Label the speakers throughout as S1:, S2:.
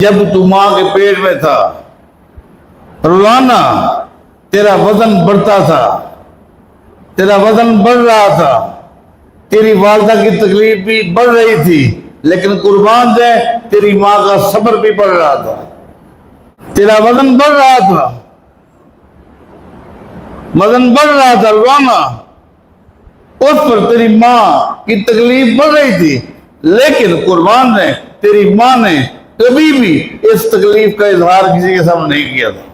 S1: جب تو ماں کے پیٹ میں تھا روزانہ تیرا وزن بڑھتا تھا، تیرا وزن بڑھ رہا تھا، تیری والدہ کی تکلیف بھی بڑھ رہی تھی، لیکن قربان دے تیری ماں کا صبر بھی بڑھ رہا تھا، تیرا وزن بڑھ رہا تھا، وزن بڑھ رہا تھا روزانہ، اس پر تیری ماں کی تکلیف بڑھ رہی تھی، لیکن قربان دے تیری ماں نے کبھی بھی اس تکلیف کا اظہار کسی کے سامنے نہیں کیا تھا۔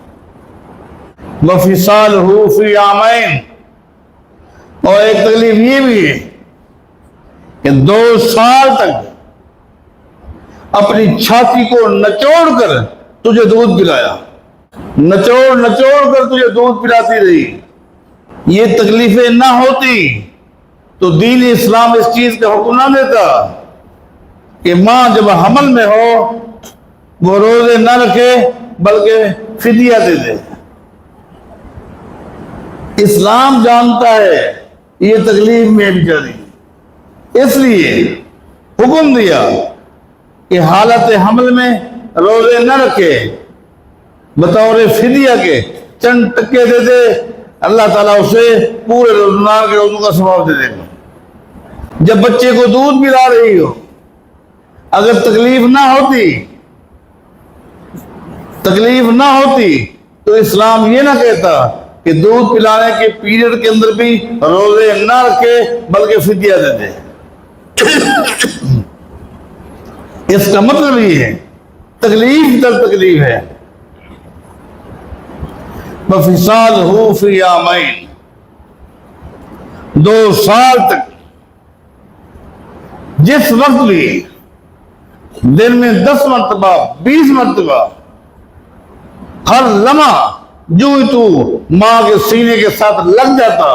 S1: وَفِصَالُهُ فِي عَامَيْنِ، اور ایک تکلیف یہ بھی ہے کہ 2 سال تک اپنی چھاتی کو نچوڑ کر تجھے دودھ پلایا، نچوڑ کر تجھے دودھ پلاتی رہی۔ یہ تکلیفیں نہ ہوتی تو دین اسلام اس چیز کا حکم نہ دیتا کہ ماں جب حمل میں ہو وہ روزے نہ رکھے بلکہ فدیہ دے دے۔ اسلام جانتا ہے یہ تکلیف میں بیچاری، اس لیے حکم دیا کہ حالت حمل میں روزے نہ رکھے، بطور فدیہ کے چند ٹکے دے دے، اللہ تعالیٰ اسے پورے رمضان کے روزوں کا ثواب دے دے گا۔ جب بچے کو دودھ پلا رہی ہو، اگر تکلیف نہ ہوتی تو اسلام یہ نہ کہتا کہ دودھ پلانے کے پیریڈ کے اندر بھی روزے نہ رکھے بلکہ فدیہ دے دے۔ اس کا مطلب یہ ہے تکلیف در تکلیف ہے۔ وَفِصَالُهُ فِي عَامَيْنِ، 2 سال تک جس وقت بھی دن میں 10 مرتبہ 20 مرتبہ ہر لمحہ جو ہی تو ماں کے سینے کے ساتھ لگ جاتا،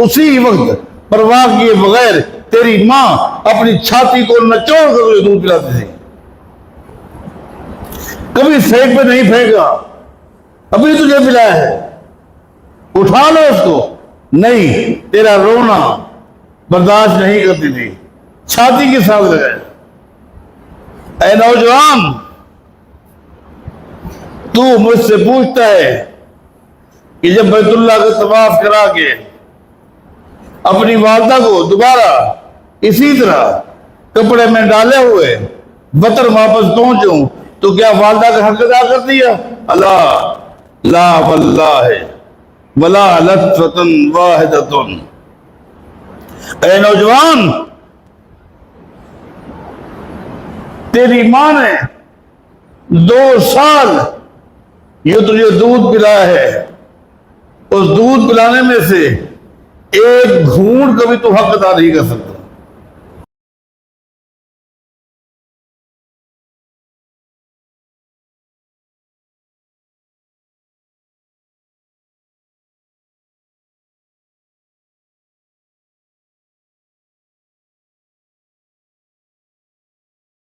S1: اسی وقت پرواہ کیے بغیر تیری ماں اپنی چھاتی کو نچوڑ کر تجھے دودھ پلاتی تھی۔ کبھی پھینک پہ نہیں پھینکا، ابھی تجھے پلایا ہے، اٹھا لو اس کو، نہیں، تیرا رونا برداشت نہیں کرتی تھی، چھاتی کے ساتھ لگائے۔ اے نوجوان، تو مجھ سے پوچھتا ہے کہ جب بیت اللہ کا طواف کرا کے اپنی والدہ کو دوبارہ اسی طرح کپڑے میں ڈالے ہوئے وطن واپس پہنچوں تو کیا والدہ کا حق ادا کر دیا؟ اللہ لا واللہ ولا لطفۃ واحدۃ۔ اے نوجوان، تیری ماں نے 2 سال یہ تجھے دودھ پلایا ہے، اس دودھ پلانے میں سے ایک گھونٹ کبھی تو حق ادا نہیں کر سکتا۔